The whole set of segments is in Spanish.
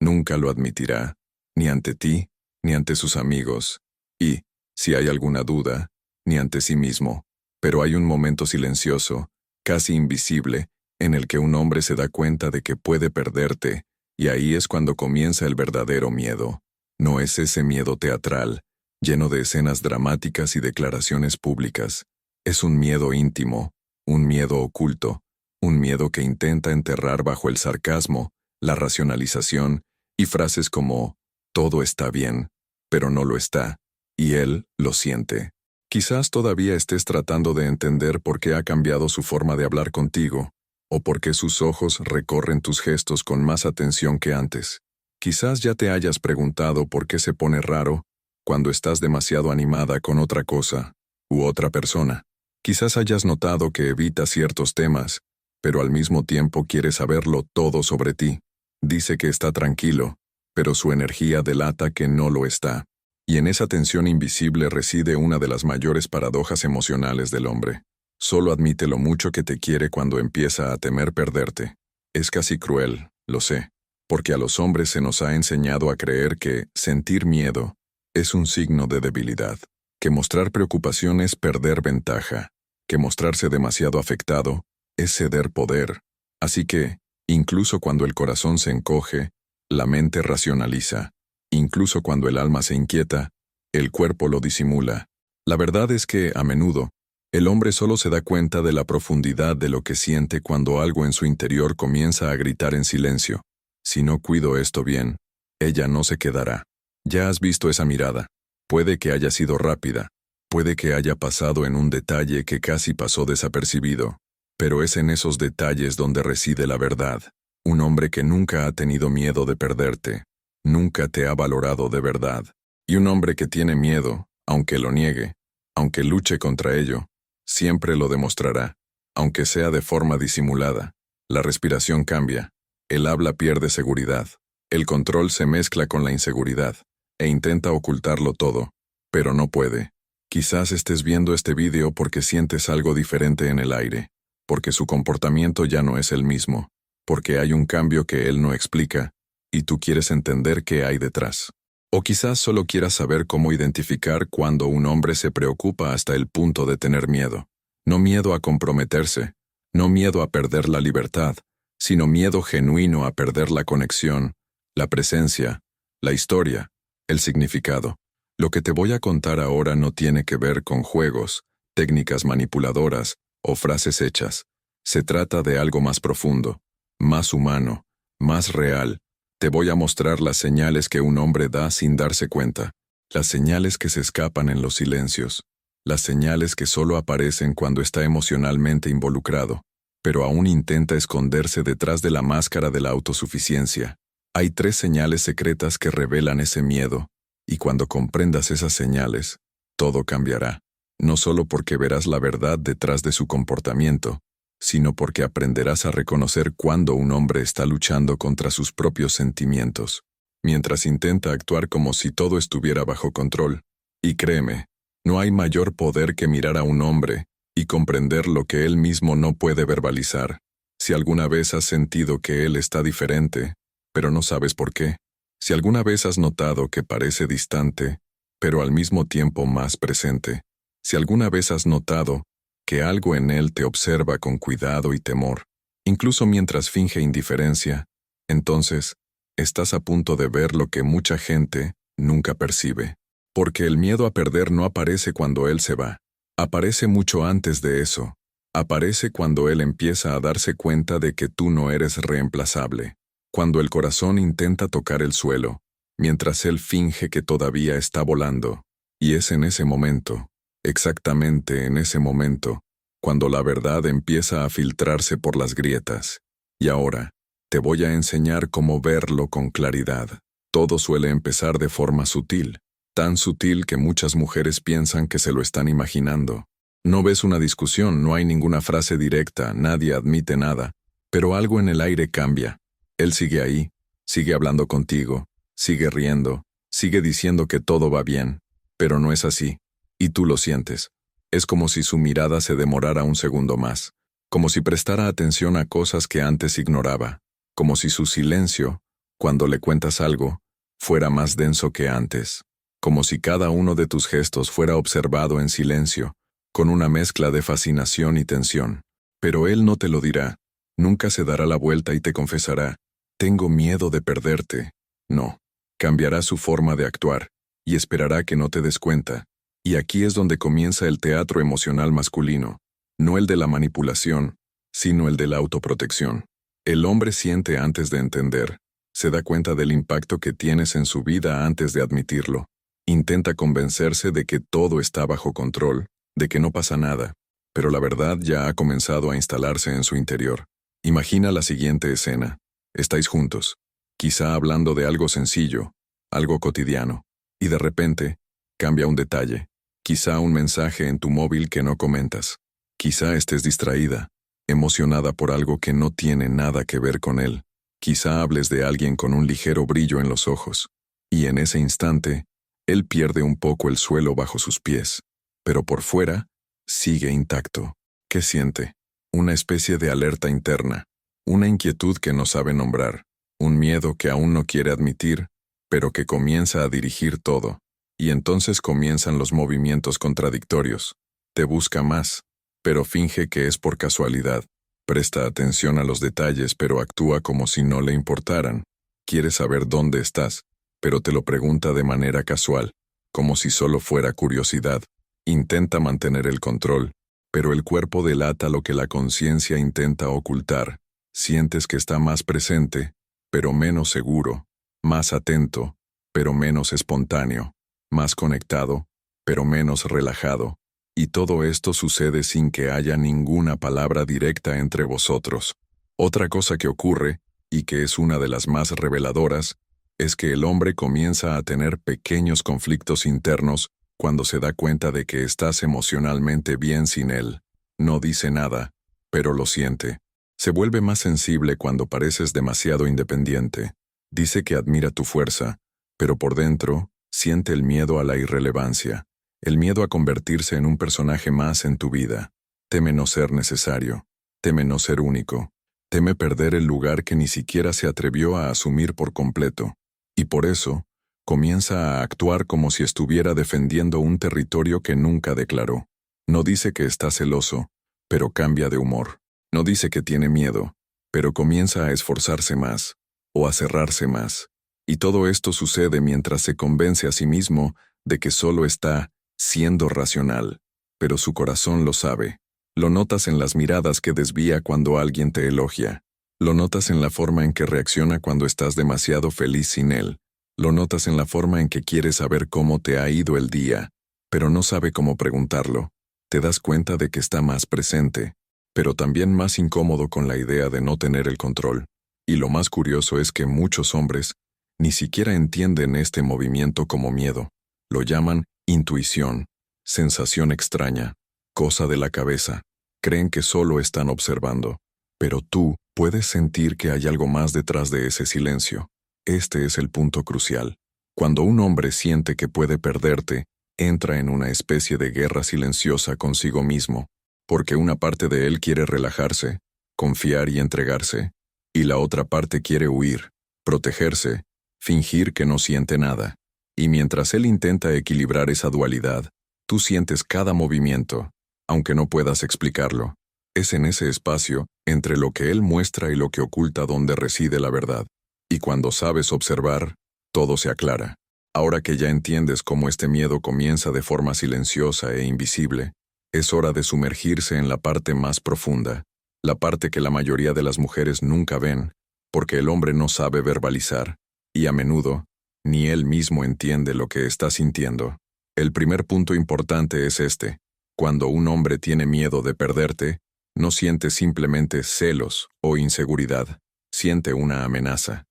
Nunca lo admitirá, ni ante ti, ni ante sus amigos, y, si hay alguna duda, ni ante sí mismo. Pero hay un momento silencioso, casi invisible, en el que un hombre se da cuenta de que puede perderte, y ahí es cuando comienza el verdadero miedo. No es ese miedo teatral, lleno de escenas dramáticas y declaraciones públicas. Es un miedo íntimo, un miedo oculto, un miedo que intenta enterrar bajo el sarcasmo, la racionalización y frases como «todo está bien», pero no lo está, y él lo siente. Quizás todavía estés tratando de entender por qué ha cambiado su forma de hablar contigo, o por qué sus ojos recorren tus gestos con más atención que antes. Quizás ya te hayas preguntado por qué se pone raro cuando estás demasiado animada con otra cosa u otra persona. Quizás hayas notado que evita ciertos temas, pero al mismo tiempo quiere saberlo todo sobre ti. Dice que está tranquilo, pero su energía delata que no lo está. Y en esa tensión invisible reside una de las mayores paradojas emocionales del hombre. Solo admite lo mucho que te quiere cuando empieza a temer perderte. Es casi cruel, lo sé, porque a los hombres se nos ha enseñado a creer que sentir miedo es un signo de debilidad, que mostrar preocupación es perder ventaja, que mostrarse demasiado afectado es ceder poder. Así que, incluso cuando el corazón se encoge, la mente racionaliza. Incluso cuando el alma se inquieta, el cuerpo lo disimula. La verdad es que, a menudo, el hombre solo se da cuenta de la profundidad de lo que siente cuando algo en su interior comienza a gritar en silencio. Si no cuido esto bien, ella no se quedará. Ya has visto esa mirada. Puede que haya sido rápida, puede que haya pasado en un detalle que casi pasó desapercibido, pero es en esos detalles donde reside la verdad. Un hombre que nunca ha tenido miedo de perderte, nunca te ha valorado de verdad. Y un hombre que tiene miedo, aunque lo niegue, aunque luche contra ello, siempre lo demostrará, aunque sea de forma disimulada. La respiración cambia, el habla pierde seguridad, el control se mezcla con la inseguridad, e intenta ocultarlo todo, pero no puede. Quizás estés viendo este vídeo porque sientes algo diferente en el aire, porque su comportamiento ya no es el mismo, porque hay un cambio que él no explica, y tú quieres entender qué hay detrás. O quizás solo quieras saber cómo identificar cuando un hombre se preocupa hasta el punto de tener miedo. No miedo a comprometerse, no miedo a perder la libertad, sino miedo genuino a perder la conexión, la presencia, la historia, el significado. Lo que te voy a contar ahora no tiene que ver con juegos, técnicas manipuladoras o frases hechas. Se trata de algo más profundo, más humano, más real. Te voy a mostrar las señales que un hombre da sin darse cuenta, las señales que se escapan en los silencios, las señales que solo aparecen cuando está emocionalmente involucrado, pero aún intenta esconderse detrás de la máscara de la autosuficiencia. Hay 3 señales secretas que revelan ese miedo, y cuando comprendas esas señales, todo cambiará, no solo porque verás la verdad detrás de su comportamiento, sino porque aprenderás a reconocer cuando un hombre está luchando contra sus propios sentimientos, mientras intenta actuar como si todo estuviera bajo control. Y créeme, no hay mayor poder que mirar a un hombre y comprender lo que él mismo no puede verbalizar. Si alguna vez has sentido que él está diferente, pero no sabes por qué, si alguna vez has notado que parece distante, pero al mismo tiempo más presente, si alguna vez has notado que algo en él te observa con cuidado y temor, incluso mientras finge indiferencia, entonces, estás a punto de ver lo que mucha gente nunca percibe. Porque el miedo a perder no aparece cuando él se va. Aparece mucho antes de eso. Aparece cuando él empieza a darse cuenta de que tú no eres reemplazable. Cuando el corazón intenta tocar el suelo, mientras él finge que todavía está volando. Y es en ese momento, exactamente en ese momento, cuando la verdad empieza a filtrarse por las grietas. Y ahora, te voy a enseñar cómo verlo con claridad. Todo suele empezar de forma sutil, tan sutil que muchas mujeres piensan que se lo están imaginando. No ves una discusión, no hay ninguna frase directa, nadie admite nada, pero algo en el aire cambia. Él sigue ahí, sigue hablando contigo, sigue riendo, sigue diciendo que todo va bien, pero no es así. Y tú lo sientes. Es como si su mirada se demorara un segundo más, como si prestara atención a cosas que antes ignoraba, como si su silencio, Cuando le cuentas algo, fuera más denso que antes, como si cada uno de tus gestos fuera observado en silencio, con una mezcla de fascinación y tensión. Pero él no te lo dirá, nunca se dará la vuelta y te confesará, tengo miedo de perderte. No, cambiará su forma de actuar, y esperará que no te des cuenta. Y aquí es donde comienza el teatro emocional masculino, no el de la manipulación, sino el de la autoprotección. El hombre siente antes de entender, se da cuenta del impacto que tienes en su vida antes de admitirlo. Intenta convencerse de que todo está bajo control, de que no pasa nada, pero la verdad ya ha comenzado a instalarse en su interior. Imagina la siguiente escena. Estáis juntos, quizá hablando de algo sencillo, algo cotidiano, y de repente, cambia un detalle, quizá un mensaje en tu móvil que no comentas. Quizá estés distraída, emocionada por algo que no tiene nada que ver con él. Quizá hables de alguien con un ligero brillo en los ojos, y en ese instante, él pierde un poco el suelo bajo sus pies, pero por fuera, sigue intacto. ¿Qué siente? Una especie de alerta interna, una inquietud que no sabe nombrar, un miedo que aún no quiere admitir, pero que comienza a dirigir todo, y entonces comienzan los movimientos contradictorios. Te busca más, pero finge que es por casualidad. Presta atención a los detalles, pero actúa como si no le importaran. Quiere saber dónde estás, pero te lo pregunta de manera casual, como si solo fuera curiosidad. Intenta mantener el control, pero el cuerpo delata lo que la conciencia intenta ocultar. Sientes que está más presente, pero menos seguro, más atento, pero menos espontáneo, más conectado, pero menos relajado. Y todo esto sucede sin que haya ninguna palabra directa entre vosotros. Otra cosa que ocurre, y que es una de las más reveladoras, es que el hombre comienza a tener pequeños conflictos internos cuando se da cuenta de que estás emocionalmente bien sin él. No dice nada, pero lo siente. Se vuelve más sensible cuando pareces demasiado independiente. Dice que admira tu fuerza, pero por dentro, siente el miedo a la irrelevancia. El miedo a convertirse en un personaje más en tu vida. Teme no ser necesario. Teme no ser único. Teme perder el lugar que ni siquiera se atrevió a asumir por completo. Y por eso, comienza a actuar como si estuviera defendiendo un territorio que nunca declaró. No dice que está celoso, pero cambia de humor. No dice que tiene miedo, pero comienza a esforzarse más, o a cerrarse más. Y todo esto sucede mientras se convence a sí mismo de que solo está siendo racional, pero su corazón lo sabe. Lo notas en las miradas que desvía cuando alguien te elogia. Lo notas en la forma en que reacciona cuando estás demasiado feliz sin él. Lo notas en la forma en que quiere saber cómo te ha ido el día, pero no sabe cómo preguntarlo. Te das cuenta de que está más presente, pero también más incómodo con la idea de no tener el control. Y lo más curioso es que muchos hombres ni siquiera entienden este movimiento como miedo. Lo llaman intuición, sensación extraña, cosa de la cabeza. Creen que solo están observando, pero tú puedes sentir que hay algo más detrás de ese silencio. Este es el punto crucial. Cuando un hombre siente que puede perderte, entra en una especie de guerra silenciosa consigo mismo, porque una parte de él quiere relajarse, confiar y entregarse, y la otra parte quiere huir, protegerse, fingir que no siente nada. Y mientras él intenta equilibrar esa dualidad, tú sientes cada movimiento, aunque no puedas explicarlo. Es en ese espacio, entre lo que él muestra y lo que oculta, donde reside la verdad. Y cuando sabes observar, todo se aclara. Ahora que ya entiendes cómo este miedo comienza de forma silenciosa e invisible, es hora de sumergirse en la parte más profunda, la parte que la mayoría de las mujeres nunca ven, porque el hombre no sabe verbalizar, y a menudo, ni él mismo entiende lo que está sintiendo. El primer punto importante es este. Cuando un hombre tiene miedo de perderte, no siente simplemente celos o inseguridad, siente una amenaza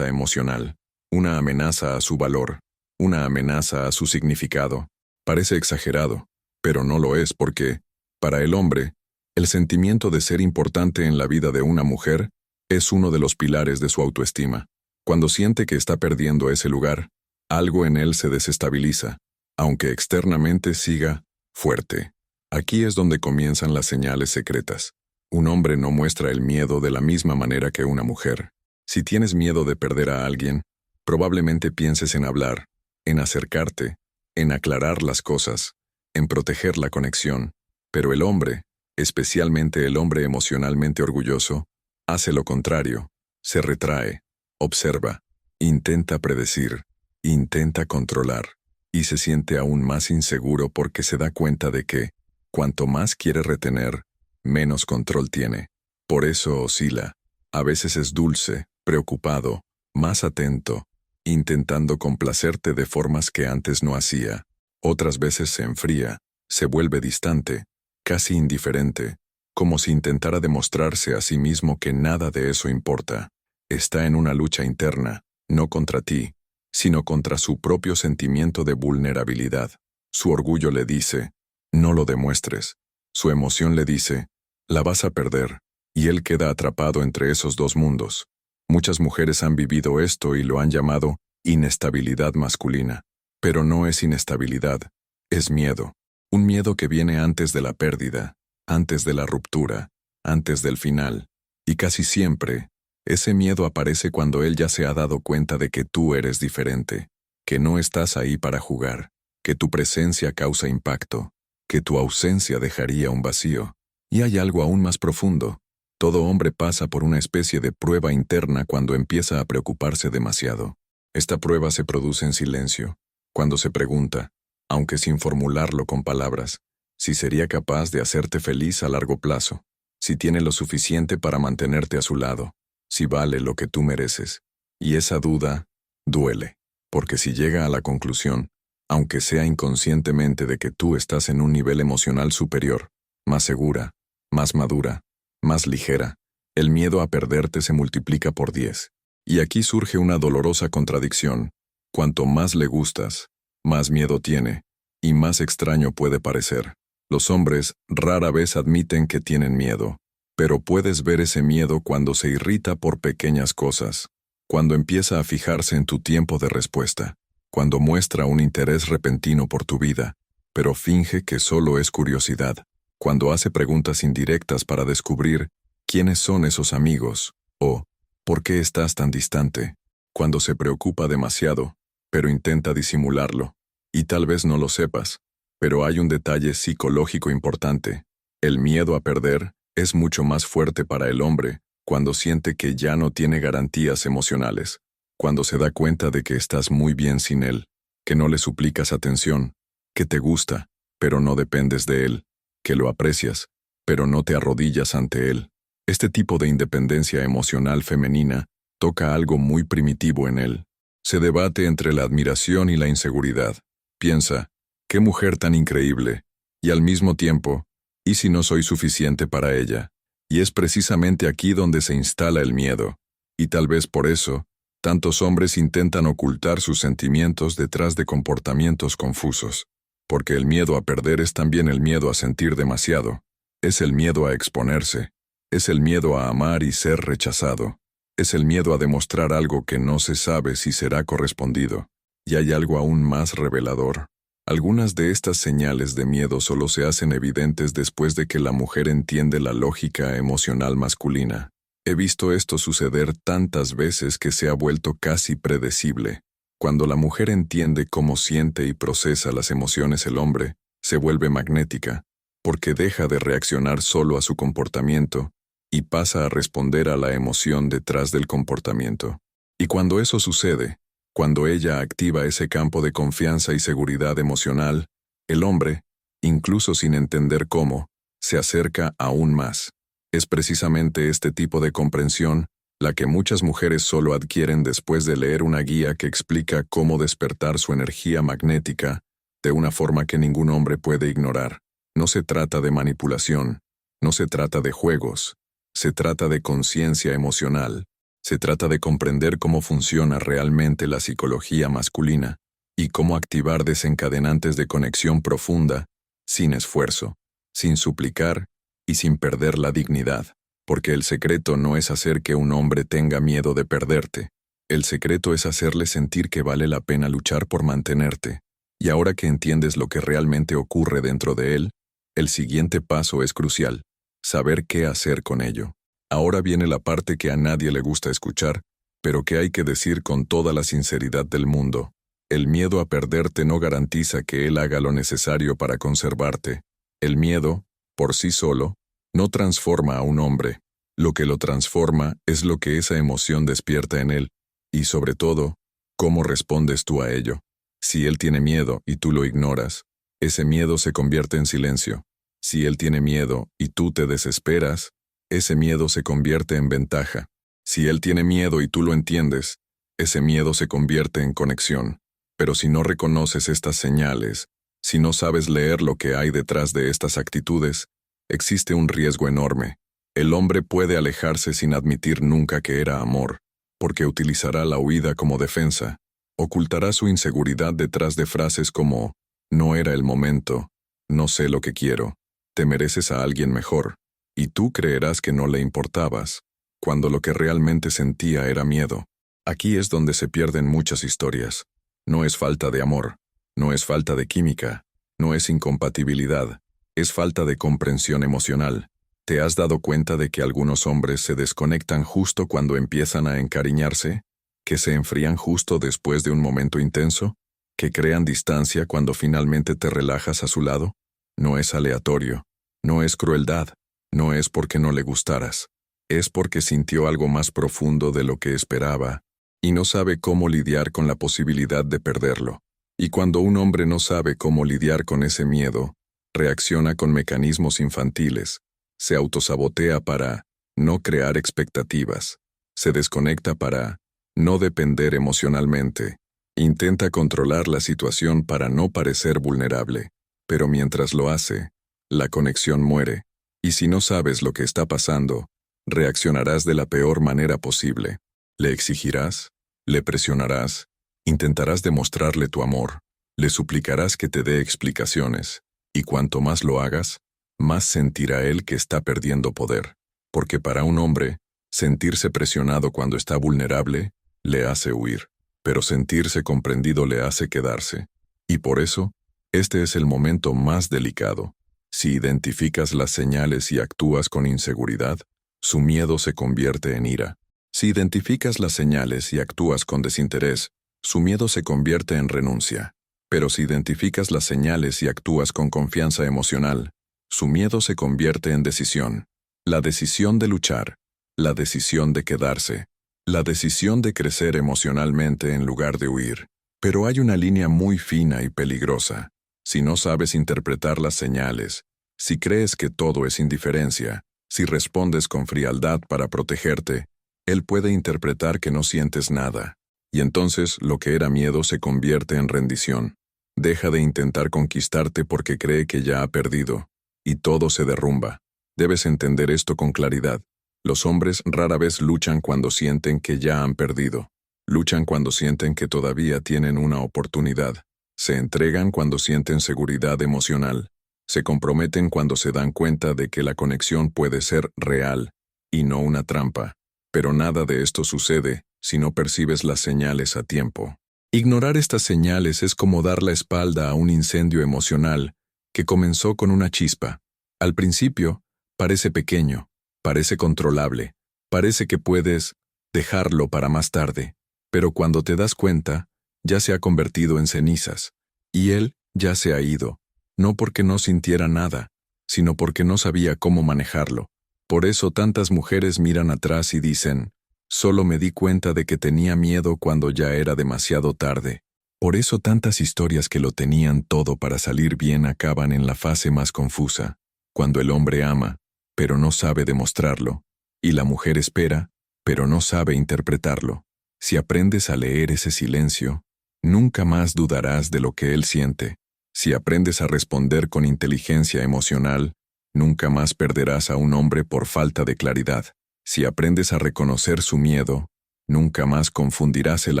emocional, una amenaza a su valor, una amenaza a su significado. Parece exagerado, pero no lo es porque, para el hombre, el sentimiento de ser importante en la vida de una mujer es uno de los pilares de su autoestima. Cuando siente que está perdiendo ese lugar, algo en él se desestabiliza, aunque externamente siga fuerte. Aquí es donde comienzan las señales secretas. Un hombre no muestra el miedo de la misma manera que una mujer. Si tienes miedo de perder a alguien, probablemente pienses en hablar, en acercarte, en aclarar las cosas, en proteger la conexión. Pero el hombre, especialmente el hombre emocionalmente orgulloso, hace lo contrario, se retrae, observa, intenta predecir, intenta controlar, y se siente aún más inseguro porque se da cuenta de que, cuanto más quiere retener, menos control tiene. Por eso oscila. A veces es dulce, preocupado, más atento, intentando complacerte de formas que antes no hacía. Otras veces se enfría, se vuelve distante, casi indiferente, como si intentara demostrarse a sí mismo que nada de eso importa. Está en una lucha interna, no contra ti, sino contra su propio sentimiento de vulnerabilidad. Su orgullo le dice, no lo demuestres. Su emoción le dice, la vas a perder. Y él queda atrapado entre esos dos mundos. Muchas mujeres han vivido esto y lo han llamado inestabilidad masculina. Pero no es inestabilidad, es miedo. Un miedo que viene antes de la pérdida, antes de la ruptura, antes del final. Y casi siempre, ese miedo aparece cuando él ya se ha dado cuenta de que tú eres diferente, que no estás ahí para jugar, que tu presencia causa impacto, que tu ausencia dejaría un vacío. Y hay algo aún más profundo. Todo hombre pasa por una especie de prueba interna cuando empieza a preocuparse demasiado. Esta prueba se produce en silencio, cuando se pregunta, aunque sin formularlo con palabras, si sería capaz de hacerte feliz a largo plazo, si tiene lo suficiente para mantenerte a su lado, si vale lo que tú mereces. Y esa duda duele, porque si llega a la conclusión, aunque sea inconscientemente, de que tú estás en un nivel emocional superior, más segura, más madura, más ligera, el miedo a perderte se multiplica por 10. Y aquí surge una dolorosa contradicción. Cuanto más le gustas, más miedo tiene, y más extraño puede parecer. Los hombres rara vez admiten que tienen miedo, pero puedes ver ese miedo cuando se irrita por pequeñas cosas, cuando empieza a fijarse en tu tiempo de respuesta, cuando muestra un interés repentino por tu vida, pero finge que solo es curiosidad, cuando hace preguntas indirectas para descubrir quiénes son esos amigos, o ¿por qué estás tan distante? Cuando se preocupa demasiado, pero intenta disimularlo, y tal vez no lo sepas, pero hay un detalle psicológico importante. El miedo a perder es mucho más fuerte para el hombre cuando siente que ya no tiene garantías emocionales, cuando se da cuenta de que estás muy bien sin él, que no le suplicas atención, que te gusta, pero no dependes de él, que lo aprecias, pero no te arrodillas ante él. Este tipo de independencia emocional femenina toca algo muy primitivo en él. Se debate entre la admiración y la inseguridad. Piensa, qué mujer tan increíble, y al mismo tiempo, ¿y si no soy suficiente para ella? Y es precisamente aquí donde se instala el miedo. Y tal vez por eso, tantos hombres intentan ocultar sus sentimientos detrás de comportamientos confusos. Porque el miedo a perder es también el miedo a sentir demasiado. Es el miedo a exponerse. Es el miedo a amar y ser rechazado. Es el miedo a demostrar algo que no se sabe si será correspondido. Y hay algo aún más revelador. Algunas de estas señales de miedo solo se hacen evidentes después de que la mujer entiende la lógica emocional masculina. He visto esto suceder tantas veces que se ha vuelto casi predecible. Cuando la mujer entiende cómo siente y procesa las emociones el hombre, se vuelve magnética, porque deja de reaccionar solo a su comportamiento y pasa a responder a la emoción detrás del comportamiento. Y cuando eso sucede, cuando ella activa ese campo de confianza y seguridad emocional, el hombre, incluso sin entender cómo, se acerca aún más. Es precisamente este tipo de comprensión la que muchas mujeres solo adquieren después de leer una guía que explica cómo despertar su energía magnética de una forma que ningún hombre puede ignorar. No se trata de manipulación, no se trata de juegos, se trata de conciencia emocional, se trata de comprender cómo funciona realmente la psicología masculina y cómo activar desencadenantes de conexión profunda, sin esfuerzo, sin suplicar y sin perder la dignidad. Porque el secreto no es hacer que un hombre tenga miedo de perderte. El secreto es hacerle sentir que vale la pena luchar por mantenerte. Y ahora que entiendes lo que realmente ocurre dentro de él, el siguiente paso es crucial: saber qué hacer con ello. Ahora viene la parte que a nadie le gusta escuchar, Pero ¿qué hay que decir con toda la sinceridad del mundo? El miedo a perderte no garantiza que él haga lo necesario para conservarte. El miedo, por sí solo, no transforma a un hombre. Lo que lo transforma es lo que esa emoción despierta en él, y sobre todo, cómo respondes tú a ello. Si él tiene miedo y tú lo ignoras, ese miedo se convierte en silencio. Si él tiene miedo y tú te desesperas, ese miedo se convierte en ventaja. Si él tiene miedo y tú lo entiendes, ese miedo se convierte en conexión. Pero si no reconoces estas señales, si no sabes leer lo que hay detrás de estas actitudes, existe un riesgo enorme. El hombre puede alejarse sin admitir nunca que era amor, porque utilizará la huida como defensa. Ocultará su inseguridad detrás de frases como, no era el momento, no sé lo que quiero, te mereces a alguien mejor, y tú creerás que no le importabas, cuando lo que realmente sentía era miedo. Aquí es donde se pierden muchas historias. No es falta de amor, no es falta de química, no es incompatibilidad, es falta de comprensión emocional. ¿Te has dado cuenta de que algunos hombres se desconectan justo cuando empiezan a encariñarse? ¿Que se enfrían justo después de un momento intenso? ¿Que crean distancia cuando finalmente te relajas a su lado? No es aleatorio, no es crueldad, no es porque no le gustaras. Es porque sintió algo más profundo de lo que esperaba, y no sabe cómo lidiar con la posibilidad de perderlo. Y cuando un hombre no sabe cómo lidiar con ese miedo, reacciona con mecanismos infantiles, se autosabotea para no crear expectativas, se desconecta para no depender emocionalmente, intenta controlar la situación para no parecer vulnerable, pero mientras lo hace, la conexión muere, y si no sabes lo que está pasando, reaccionarás de la peor manera posible. Le exigirás, le presionarás, intentarás demostrarle tu amor, le suplicarás que te dé explicaciones, y cuanto más lo hagas, más sentirá él que está perdiendo poder, porque para un hombre, sentirse presionado cuando está vulnerable, le hace huir, pero sentirse comprendido le hace quedarse. Y por eso, este es el momento más delicado. Si identificas las señales y actúas con inseguridad, su miedo se convierte en ira. Si identificas las señales y actúas con desinterés, su miedo se convierte en renuncia. Pero si identificas las señales y actúas con confianza emocional, su miedo se convierte en decisión. La decisión de luchar, la decisión de quedarse, la decisión de crecer emocionalmente en lugar de huir. Pero hay una línea muy fina y peligrosa. Si no sabes interpretar las señales, si crees que todo es indiferencia, si respondes con frialdad para protegerte, él puede interpretar que no sientes nada, y entonces lo que era miedo se convierte en rendición. Deja de intentar conquistarte porque cree que ya ha perdido, y todo se derrumba. Debes entender esto con claridad. Los hombres rara vez luchan cuando sienten que ya han perdido. Luchan cuando sienten que todavía tienen una oportunidad. Se entregan cuando sienten seguridad emocional. Se comprometen cuando se dan cuenta de que la conexión puede ser real y no una trampa. Pero nada de esto sucede si no percibes las señales a tiempo. Ignorar estas señales es como dar la espalda a un incendio emocional que comenzó con una chispa. Al principio, parece pequeño, parece controlable, parece que puedes dejarlo para más tarde, pero cuando te das cuenta, ya se ha convertido en cenizas, y él ya se ha ido, no porque no sintiera nada, sino porque no sabía cómo manejarlo. Por eso tantas mujeres miran atrás y dicen, solo me di cuenta de que tenía miedo cuando ya era demasiado tarde. Por eso tantas historias que lo tenían todo para salir bien acaban en la fase más confusa, cuando el hombre ama, pero no sabe demostrarlo, y la mujer espera, pero no sabe interpretarlo. Si aprendes a leer ese silencio, nunca más dudarás de lo que él siente. Si aprendes a responder con inteligencia emocional, nunca más perderás a un hombre por falta de claridad. Si aprendes a reconocer su miedo, nunca más confundirás el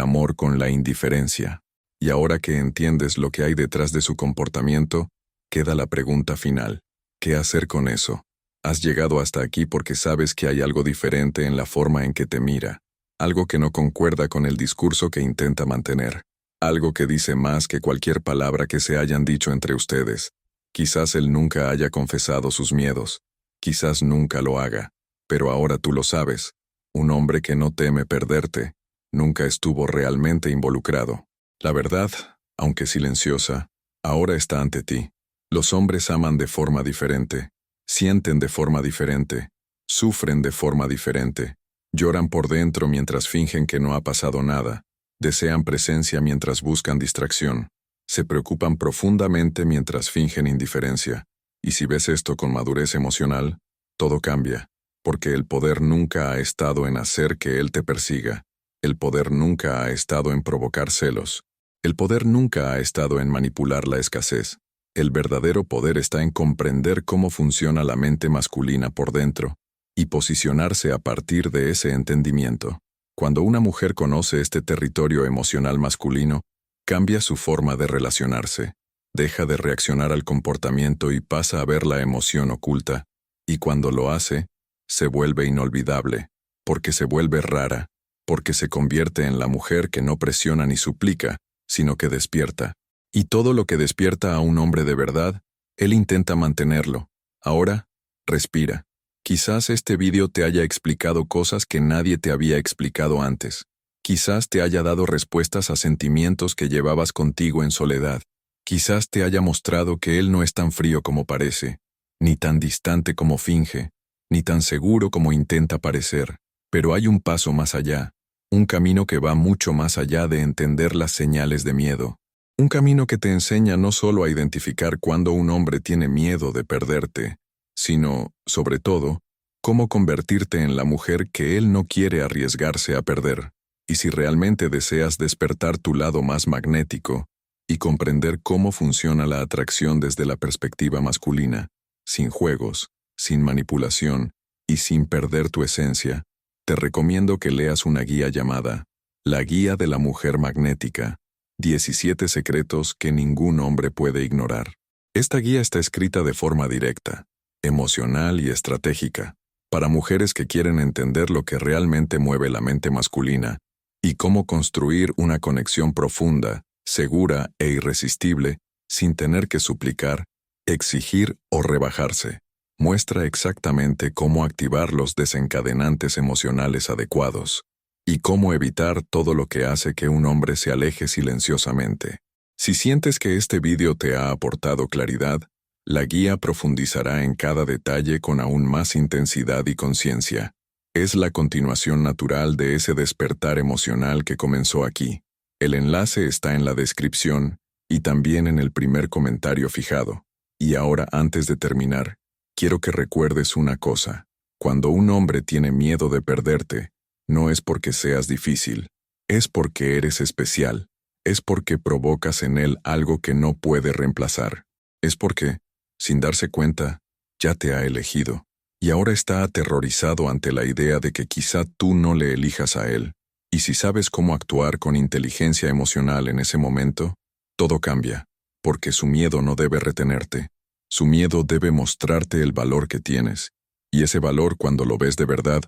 amor con la indiferencia. Y ahora que entiendes lo que hay detrás de su comportamiento, queda la pregunta final. ¿Qué hacer con eso? Has llegado hasta aquí porque sabes que hay algo diferente en la forma en que te mira, algo que no concuerda con el discurso que intenta mantener, algo que dice más que cualquier palabra que se hayan dicho entre ustedes. Quizás él nunca haya confesado sus miedos, quizás nunca lo haga, pero ahora tú lo sabes. Un hombre que no teme perderte, nunca estuvo realmente involucrado. La verdad, aunque silenciosa, ahora está ante ti. Los hombres aman de forma diferente, sienten de forma diferente, sufren de forma diferente, lloran por dentro mientras fingen que no ha pasado nada, desean presencia mientras buscan distracción, se preocupan profundamente mientras fingen indiferencia. Y si ves esto con madurez emocional, todo cambia, porque el poder nunca ha estado en hacer que él te persiga, el poder nunca ha estado en provocar celos, el poder nunca ha estado en manipular la escasez. El verdadero poder está en comprender cómo funciona la mente masculina por dentro y posicionarse a partir de ese entendimiento. Cuando una mujer conoce este territorio emocional masculino, cambia su forma de relacionarse, deja de reaccionar al comportamiento y pasa a ver la emoción oculta, y cuando lo hace, se vuelve inolvidable, porque se vuelve rara, porque se convierte en la mujer que no presiona ni suplica, sino que despierta. Y todo lo que despierta a un hombre de verdad, él intenta mantenerlo. Ahora, respira. Quizás este vídeo te haya explicado cosas que nadie te había explicado antes. Quizás te haya dado respuestas a sentimientos que llevabas contigo en soledad. Quizás te haya mostrado que él no es tan frío como parece, ni tan distante como finge, ni tan seguro como intenta parecer. Pero hay un paso más allá, un camino que va mucho más allá de entender las señales de miedo. Un camino que te enseña no solo a identificar cuando un hombre tiene miedo de perderte, sino, sobre todo, cómo convertirte en la mujer que él no quiere arriesgarse a perder. Y si realmente deseas despertar tu lado más magnético y comprender cómo funciona la atracción desde la perspectiva masculina, sin juegos, sin manipulación y sin perder tu esencia, te recomiendo que leas una guía llamada La Guía de la Mujer Magnética. 17 secretos que ningún hombre puede ignorar. Esta guía está escrita de forma directa, emocional y estratégica, para mujeres que quieren entender lo que realmente mueve la mente masculina y cómo construir una conexión profunda, segura e irresistible sin tener que suplicar, exigir o rebajarse. Muestra exactamente cómo activar los desencadenantes emocionales adecuados y cómo evitar todo lo que hace que un hombre se aleje silenciosamente. Si sientes que este vídeo te ha aportado claridad, la guía profundizará en cada detalle con aún más intensidad y conciencia. Es la continuación natural de ese despertar emocional que comenzó aquí. El enlace está en la descripción y también en el primer comentario fijado. Y ahora, antes de terminar, quiero que recuerdes una cosa. Cuando un hombre tiene miedo de perderte, no es porque seas difícil, es porque eres especial, es porque provocas en él algo que no puede reemplazar, es porque, sin darse cuenta, ya te ha elegido, y ahora está aterrorizado ante la idea de que quizá tú no le elijas a él, y si sabes cómo actuar con inteligencia emocional en ese momento, todo cambia, porque su miedo no debe retenerte, su miedo debe mostrarte el valor que tienes, y ese valor cuando lo ves de verdad,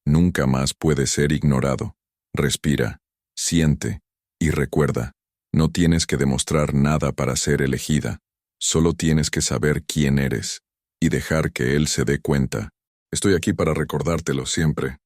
nunca más puede ser ignorado. Respira, siente y recuerda, no tienes que demostrar nada para ser elegida, solo tienes que saber quién eres y dejar que él se dé cuenta. Estoy aquí para recordártelo siempre.